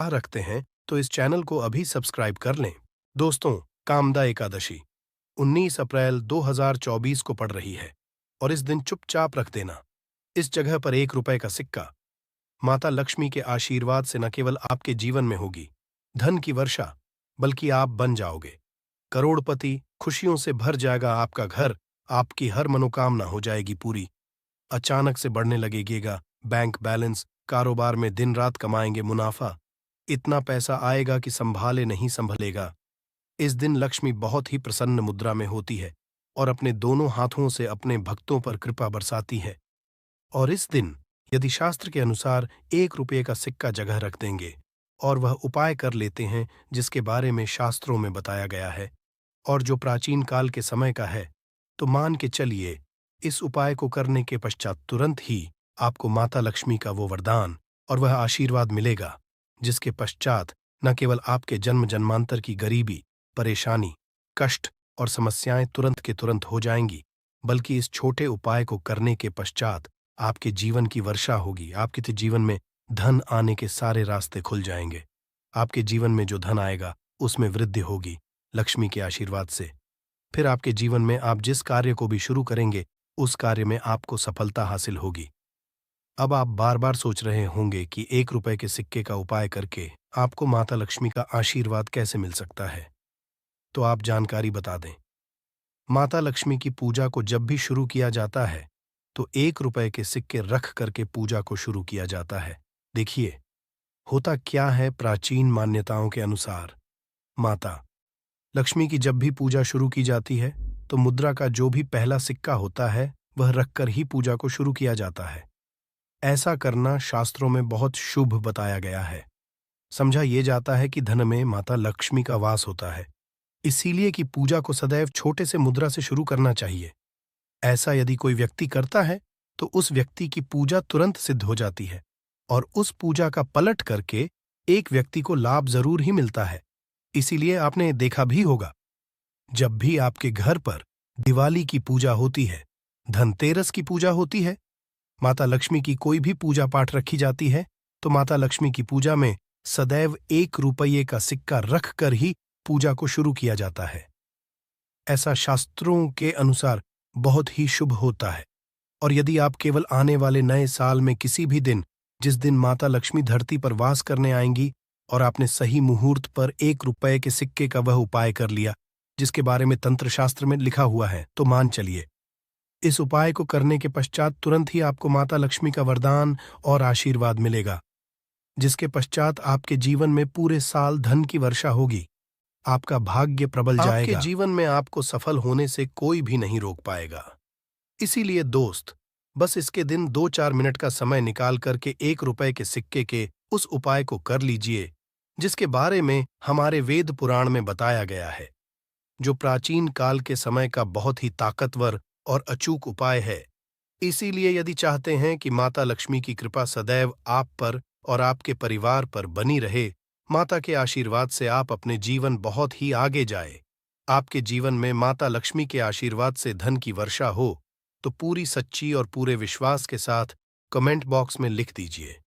रखते हैं तो इस चैनल को अभी सब्सक्राइब कर लें। दोस्तों, कामदा एकादशी 19 अप्रैल 2024 को पड़ रही है और इस दिन चुपचाप रख देना इस जगह पर 1 रुपए का सिक्का माता लक्ष्मी के आशीर्वाद से न केवल आपके जीवन में होगी धन की वर्षा, बल्कि आप बन जाओगे करोड़पति। खुशियों से भर जाएगा आपका घर, आपकी हर मनोकामना हो जाएगी पूरी। अचानक से बढ़ने लगेगा बैंक बैलेंस, कारोबार में दिन रात कमाएंगे मुनाफा। इतना पैसा आएगा कि संभाले नहीं संभलेगा। इस दिन लक्ष्मी बहुत ही प्रसन्न मुद्रा में होती है और अपने दोनों हाथों से अपने भक्तों पर कृपा बरसाती है। और इस दिन यदि शास्त्र के अनुसार 1 रुपये का सिक्का जगह रख देंगे और वह उपाय कर लेते हैं जिसके बारे में शास्त्रों में बताया गया है और जो प्राचीन काल के समय का है, तो मान के चलिए इस उपाय को करने के पश्चात तुरंत ही आपको माता लक्ष्मी का वो वरदान और वह आशीर्वाद मिलेगा जिसके पश्चात न केवल आपके जन्म जन्मांतर की गरीबी, परेशानी, कष्ट और समस्याएं तुरंत के तुरंत हो जाएंगी, बल्कि इस छोटे उपाय को करने के पश्चात आपके जीवन की वर्षा होगी। आपके जीवन में धन आने के सारे रास्ते खुल जाएंगे। आपके जीवन में जो धन आएगा उसमें वृद्धि होगी लक्ष्मी के आशीर्वाद से। फिर आपके जीवन में आप जिस कार्य को भी शुरू करेंगे उस कार्य में आपको सफलता हासिल होगी। अब आप बार बार सोच रहे होंगे कि 1 रुपए के सिक्के का उपाय करके आपको माता लक्ष्मी का आशीर्वाद कैसे मिल सकता है। तो आप जानकारी बता दें। माता लक्ष्मी की पूजा को जब भी शुरू किया जाता है तो 1 रुपए के सिक्के रख करके पूजा को शुरू किया जाता है। देखिए, होता क्या है प्राचीन मान्यताओं के अनुसार, माता लक्ष्मी की जब भी पूजा शुरू की जाती है तो मुद्रा का जो भी पहला सिक्का होता है वह रखकर ही पूजा को शुरू किया जाता है। ऐसा करना शास्त्रों में बहुत शुभ बताया गया है। समझा ये जाता है कि धन में माता लक्ष्मी का वास होता है, इसीलिए कि पूजा को सदैव छोटे से मुद्रा से शुरू करना चाहिए। ऐसा यदि कोई व्यक्ति करता है तो उस व्यक्ति की पूजा तुरंत सिद्ध हो जाती है और उस पूजा का पलट करके एक व्यक्ति को लाभ जरूर ही मिलता है। इसीलिए आपने देखा भी होगा, जब भी आपके घर पर दिवाली की पूजा होती है, धनतेरस की पूजा होती है, माता लक्ष्मी की कोई भी पूजा पाठ रखी जाती है, तो माता लक्ष्मी की पूजा में सदैव 1 रुपये का सिक्का रख कर ही पूजा को शुरू किया जाता है। ऐसा शास्त्रों के अनुसार बहुत ही शुभ होता है। और यदि आप केवल आने वाले नए साल में किसी भी दिन, जिस दिन माता लक्ष्मी धरती पर वास करने आएंगी, और आपने सही मुहूर्त पर 1 रुपये के सिक्के का वह उपाय कर लिया जिसके बारे में तंत्र शास्त्र में लिखा हुआ है, तो मान चलिए इस उपाय को करने के पश्चात तुरंत ही आपको माता लक्ष्मी का वरदान और आशीर्वाद मिलेगा, जिसके पश्चात आपके जीवन में पूरे साल धन की वर्षा होगी। आपका भाग्य प्रबल जाएगा। आपके जीवन में आपको सफल होने से कोई भी नहीं रोक पाएगा। इसीलिए दोस्त, बस इसके दिन 2-4 मिनट का समय निकाल करके 1 रुपये के सिक्के के उस उपाय को कर लीजिए जिसके बारे में हमारे वेद पुराण में बताया गया है, जो प्राचीन काल के समय का बहुत ही ताकतवर और अचूक उपाय है। इसीलिए यदि चाहते हैं कि माता लक्ष्मी की कृपा सदैव आप पर और आपके परिवार पर बनी रहे, माता के आशीर्वाद से आप अपने जीवन बहुत ही आगे जाए, आपके जीवन में माता लक्ष्मी के आशीर्वाद से धन की वर्षा हो, तो पूरी सच्ची और पूरे विश्वास के साथ कमेंट बॉक्स में लिख दीजिए,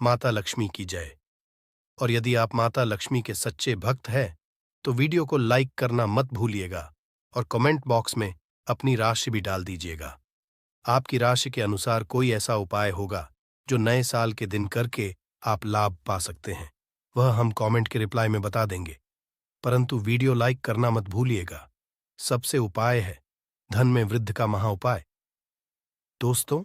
माता लक्ष्मी की जय। और यदि आप माता लक्ष्मी के सच्चे भक्त हैं तो वीडियो को लाइक करना मत भूलिएगा और कमेंट बॉक्स में अपनी राशि भी डाल दीजिएगा। आपकी राशि के अनुसार कोई ऐसा उपाय होगा जो नए साल के दिन करके आप लाभ पा सकते हैं, वह हम कमेंट के रिप्लाई में बता देंगे। परंतु वीडियो लाइक करना मत भूलिएगा। सबसे उपाय है धन में वृद्धि का महा उपाय। दोस्तों,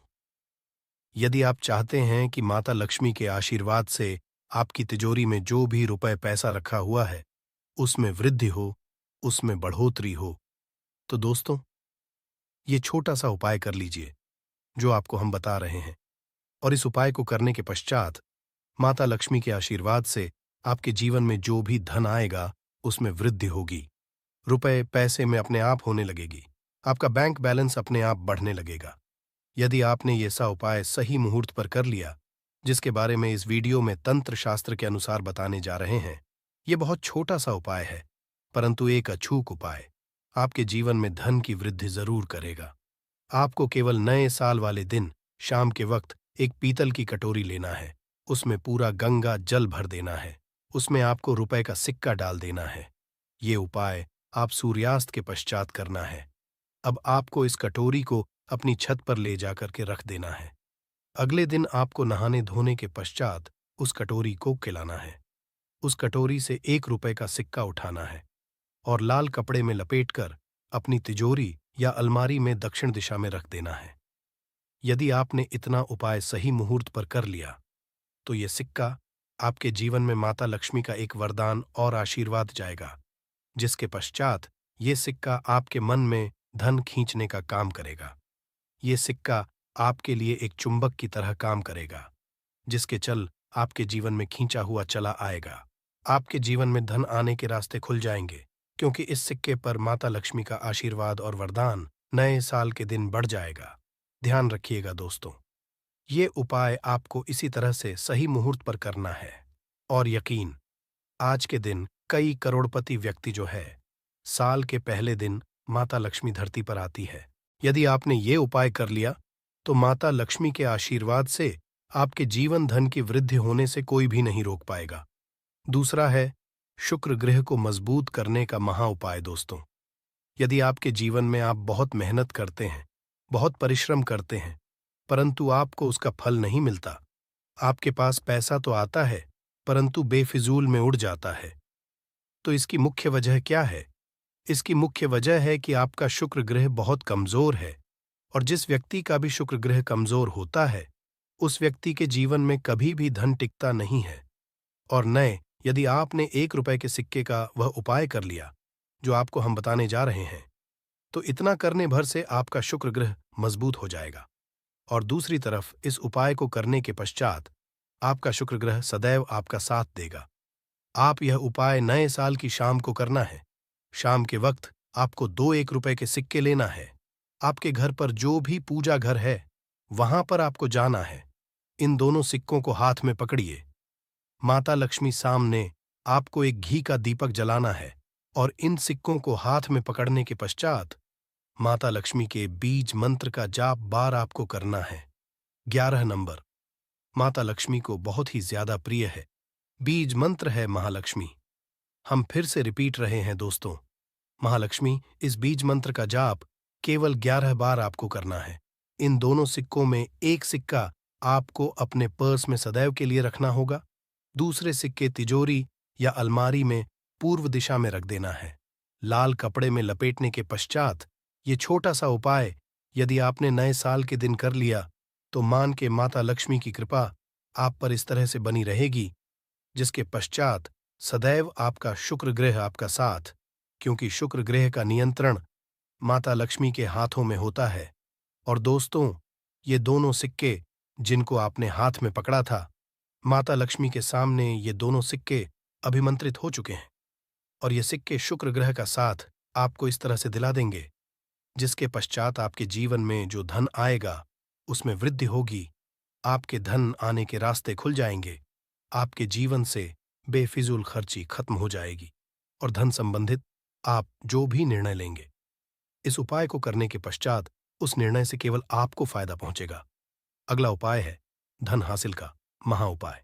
यदि आप चाहते हैं कि माता लक्ष्मी के आशीर्वाद से आपकी तिजोरी में जो भी रुपए पैसा रखा हुआ है उसमें वृद्धि हो, उसमें बढ़ोतरी हो, तो दोस्तों ये छोटा सा उपाय कर लीजिए जो आपको हम बता रहे हैं। और इस उपाय को करने के पश्चात माता लक्ष्मी के आशीर्वाद से आपके जीवन में जो भी धन आएगा उसमें वृद्धि होगी, रुपए पैसे में अपने आप होने लगेगी, आपका बैंक बैलेंस अपने आप बढ़ने लगेगा। यदि आपने ये सा उपाय सही मुहूर्त पर कर लिया जिसके बारे में इस वीडियो में तंत्र शास्त्र के अनुसार बताने जा रहे हैं, ये बहुत छोटा सा उपाय है परंतु एक अछूक उपाय आपके जीवन में धन की वृद्धि जरूर करेगा। आपको केवल नए साल वाले दिन शाम के वक्त एक पीतल की कटोरी लेना है, उसमें पूरा गंगा जल भर देना है उसमें आपको रुपए का सिक्का डाल देना है। ये उपाय आप सूर्यास्त के पश्चात करना है। अब आपको इस कटोरी को अपनी छत पर ले जाकर के रख देना है। अगले दिन आपको नहाने धोने के पश्चात उस कटोरी को खिलाना है। उस कटोरी से 1 रुपए का सिक्का उठाना है और लाल कपड़े में लपेटकर अपनी तिजोरी या अलमारी में दक्षिण दिशा में रख देना है। यदि आपने इतना उपाय सही मुहूर्त पर कर लिया तो ये सिक्का आपके जीवन में माता लक्ष्मी का एक वरदान और आशीर्वाद जाएगा, जिसके पश्चात ये सिक्का आपके मन में धन खींचने का काम करेगा। ये सिक्का आपके लिए एक चुंबक की तरह काम करेगा, जिसके चल आपके जीवन में खींचा हुआ चला आएगा। आपके जीवन में धन आने के रास्ते खुल जाएंगे, क्योंकि इस सिक्के पर माता लक्ष्मी का आशीर्वाद और वरदान नए साल के दिन बढ़ जाएगा। ध्यान रखिएगा दोस्तों, ये उपाय आपको इसी तरह से सही मुहूर्त पर करना है। और यकीन, आज के दिन कई करोड़पति व्यक्ति जो है, साल के पहले दिन माता लक्ष्मी धरती पर आती है। यदि आपने ये उपाय कर लिया तो माता लक्ष्मी के आशीर्वाद से आपके जीवन धन की वृद्धि होने से कोई भी नहीं रोक पाएगा। दूसरा है शुक्र ग्रह को मजबूत करने का महा उपाय। दोस्तों, यदि आपके जीवन में आप बहुत मेहनत करते हैं, बहुत परिश्रम करते हैं, परंतु आपको उसका फल नहीं मिलता, आपके पास पैसा तो आता है परंतु बेफिजूल में उड़ जाता है, तो इसकी मुख्य वजह क्या है? इसकी मुख्य वजह है कि आपका शुक्र ग्रह बहुत कमजोर है, और जिस व्यक्ति का भी शुक्र ग्रह कमजोर होता है, उस व्यक्ति के जीवन में कभी भी धन टिकता नहीं है। और नए, यदि आपने 1 रुपए के सिक्के का वह उपाय कर लिया जो आपको हम बताने जा रहे हैं, तो इतना करने भर से आपका शुक्र ग्रह मजबूत हो जाएगा। और दूसरी तरफ इस उपाय को करने के पश्चात आपका शुक्र ग्रह सदैव आपका साथ देगा। आप यह उपाय नए साल की शाम को करना है। शाम के वक्त आपको 2 1 रुपए के सिक्के लेना है। आपके घर पर जो भी पूजा घर है, वहां पर आपको जाना है। इन दोनों सिक्कों को हाथ में पकड़िए। माता लक्ष्मी सामने आपको एक घी का दीपक जलाना है, और इन सिक्कों को हाथ में पकड़ने के पश्चात माता लक्ष्मी के बीज मंत्र का जाप बार आपको करना है। 11 नंबर माता लक्ष्मी को बहुत ही ज्यादा प्रिय है। बीज मंत्र है महालक्ष्मी। हम फिर से रिपीट रहे हैं दोस्तों, महालक्ष्मी, इस बीज मंत्र का जाप केवल 11 बार आपको करना है। इन दोनों सिक्कों में एक सिक्का आपको अपने पर्स में सदैव के लिए रखना होगा, दूसरे सिक्के तिजोरी या अलमारी में पूर्व दिशा में रख देना है। लाल कपड़े में लपेटने के पश्चात ये छोटा सा उपाय यदि आपने नए साल के दिन कर लिया तो मान के माता लक्ष्मी की कृपा आप पर इस तरह से बनी रहेगी, जिसके पश्चात सदैव आपका शुक्र ग्रह आपका साथ, क्योंकि शुक्र ग्रह का नियंत्रण माता लक्ष्मी के हाथों में होता है। और दोस्तों, ये दोनों सिक्के जिनको आपने हाथ में पकड़ा था, माता लक्ष्मी के सामने ये दोनों सिक्के अभिमंत्रित हो चुके हैं, और ये सिक्के शुक्र ग्रह का साथ आपको इस तरह से दिला देंगे, जिसके पश्चात आपके जीवन में जो धन आएगा उसमें वृद्धि होगी। आपके धन आने के रास्ते खुल जाएंगे, आपके जीवन से बेफिजूल खर्ची खत्म हो जाएगी, और धन संबंधित आप जो भी निर्णय लेंगे, इस उपाय को करने के पश्चात उस निर्णय से केवल आपको फायदा पहुंचेगा। अगला उपाय है धन हासिल का महा उपाय।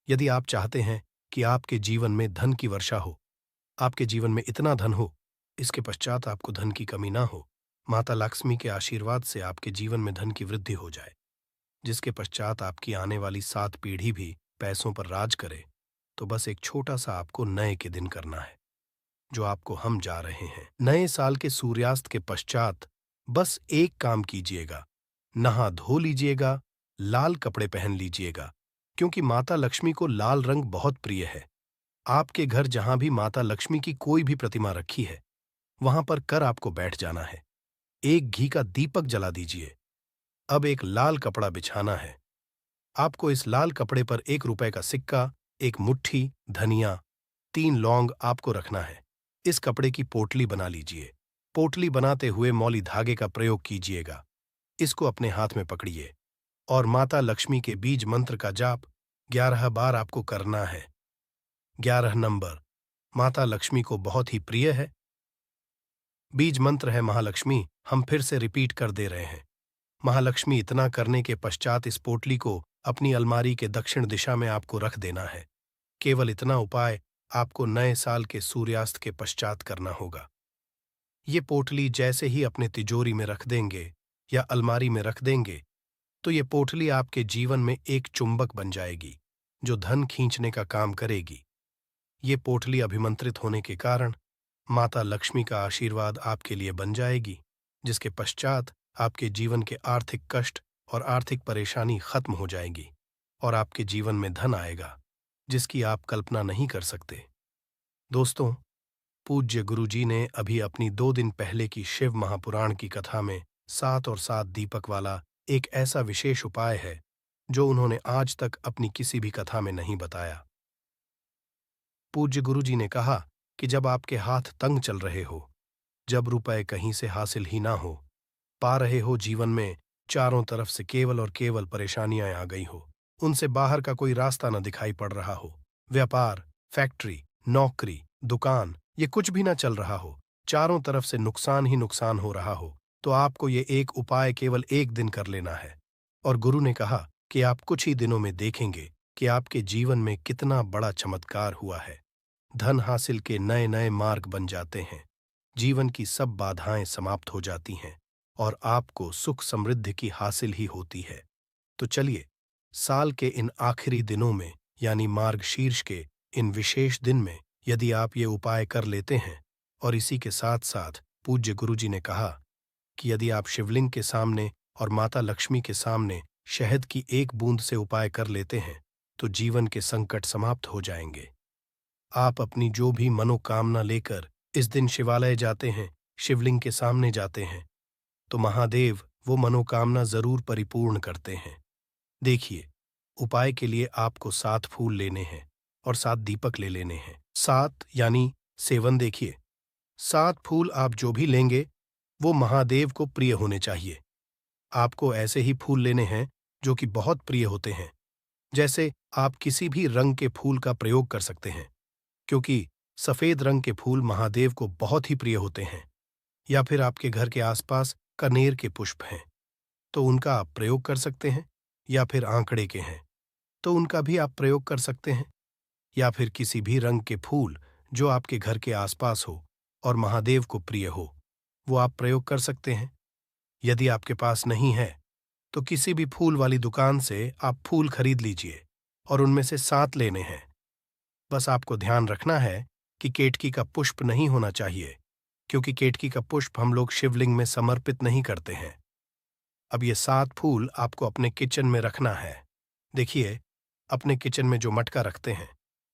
यदि आप चाहते हैं कि आपके जीवन में धन की वर्षा हो, आपके जीवन में इतना धन हो, इसके पश्चात आपको धन की कमी ना हो, माता लक्ष्मी के आशीर्वाद से आपके जीवन में धन की वृद्धि हो जाए, जिसके पश्चात आपकी आने वाली 7 पीढ़ी भी पैसों पर राज करे, तो बस एक छोटा सा आपको नए के दिन करना है, जो आपको हम जा रहे हैं। नए साल के सूर्यास्त के पश्चात बस एक काम कीजिएगा, नहा धो लीजिएगा, लाल कपड़े पहन लीजिएगा, क्योंकि माता लक्ष्मी को लाल रंग बहुत प्रिय है। आपके घर जहां भी माता लक्ष्मी की कोई भी प्रतिमा रखी है, वहां पर कर आपको बैठ जाना है। एक घी का दीपक जला दीजिए। अब एक लाल कपड़ा बिछाना है। आपको इस लाल कपड़े पर 1 रुपए का सिक्का, एक मुट्ठी धनिया, 3 लौंग आपको रखना है। इस कपड़े की पोटली बना लीजिए। पोटली बनाते हुए मौली धागे का प्रयोग कीजिएगा। इसको अपने हाथ में पकड़िए और माता लक्ष्मी के बीज मंत्र का जाप 11 बार आपको करना है। 11 नंबर माता लक्ष्मी को बहुत ही प्रिय है। बीज मंत्र है महालक्ष्मी। हम फिर से रिपीट कर दे रहे हैं। महालक्ष्मी, इतना करने के पश्चात इस पोटली को अपनी अलमारी के दक्षिण दिशा में आपको रख देना है। केवल इतना उपाय आपको नए साल के सूर्यास्त के पश्चात करना होगा। ये पोटली जैसे ही अपने तिजोरी में रख देंगे या अलमारी में रख देंगे, तो ये पोटली आपके जीवन में एक चुंबक बन जाएगी, जो धन खींचने का काम करेगी। ये पोटली अभिमंत्रित होने के कारण माता लक्ष्मी का आशीर्वाद आपके लिए बन जाएगी, जिसके पश्चात आपके जीवन के आर्थिक कष्ट और आर्थिक परेशानी खत्म हो जाएगी और आपके जीवन में धन आएगा, जिसकी आप कल्पना नहीं कर सकते। दोस्तों, पूज्य गुरुजी ने अभी अपनी 2 दिन पहले की शिव महापुराण की कथा में 7 और 7 दीपक वाला एक ऐसा विशेष उपाय है, जो उन्होंने आज तक अपनी किसी भी कथा में नहीं बताया। पूज्य गुरुजी ने कहा कि जब आपके हाथ तंग चल रहे हो, जब रुपए कहीं से हासिल ही ना हो, पा रहे हो जीवन में चारों तरफ से केवल और केवल परेशानियां आ गई हो, उनसे बाहर का कोई रास्ता न दिखाई पड़ रहा हो, व्यापार, फैक्ट्री, नौकरी, दुकान, ये कुछ भी ना चल रहा हो, चारों तरफ से नुकसान ही नुकसान हो रहा हो, तो आपको ये एक उपाय केवल 1 दिन कर लेना है। और गुरु ने कहा कि आप कुछ ही दिनों में देखेंगे कि आपके जीवन में कितना बड़ा चमत्कार हुआ है। धन हासिल के नए नए मार्ग बन जाते हैं, जीवन की सब बाधाएं समाप्त हो जाती हैं और आपको सुख समृद्धि की हासिल ही होती है। तो चलिए, साल के इन आखिरी दिनों में यानी मार्गशीर्ष के इन विशेष दिन में यदि आप ये उपाय कर लेते हैं, और इसी के साथ साथ पूज्य गुरुजी ने कहा कि यदि आप शिवलिंग के सामने और माता लक्ष्मी के सामने शहद की एक बूंद से उपाय कर लेते हैं, तो जीवन के संकट समाप्त हो जाएंगे। आप अपनी जो भी मनोकामना लेकर इस दिन शिवालय जाते हैं, शिवलिंग के सामने जाते हैं, तो महादेव वो मनोकामना जरूर परिपूर्ण करते हैं। देखिए, उपाय के लिए आपको 7 फूल लेने हैं और 7 दीपक ले लेने हैं। 7 यानी सेवन। देखिए, 7 फूल आप जो भी लेंगे वो महादेव को प्रिय होने चाहिए। आपको ऐसे ही फूल लेने हैं जो कि बहुत प्रिय होते हैं। जैसे आप किसी भी रंग के फूल का प्रयोग कर सकते हैं, क्योंकि सफेद रंग के फूल महादेव को बहुत ही प्रिय होते हैं। या फिर आपके घर के आसपास कनेर के पुष्प हैं, तो उनका आप प्रयोग कर सकते हैं। या फिर आंकड़े के हैं, तो उनका भी आप प्रयोग कर सकते हैं। या फिर किसी भी रंग के फूल जो आपके घर के आसपास हो और महादेव को प्रिय हो, वो आप प्रयोग कर सकते हैं। यदि आपके पास नहीं है, तो किसी भी फूल वाली दुकान से आप फूल खरीद लीजिए और उनमें से 7 लेने हैं। बस आपको ध्यान रखना है कि केतकी का पुष्प नहीं होना चाहिए, क्योंकि केतकी का पुष्प हम लोग शिवलिंग में समर्पित नहीं करते हैं। अब ये 7 फूल आपको अपने किचन में रखना है। देखिए, अपने किचन में जो मटका रखते हैं,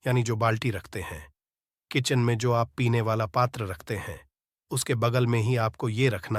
यानी जो बाल्टी रखते हैं, किचन में जो आप पीने वाला पात्र रखते हैं, उसके बगल में ही आपको ये रखना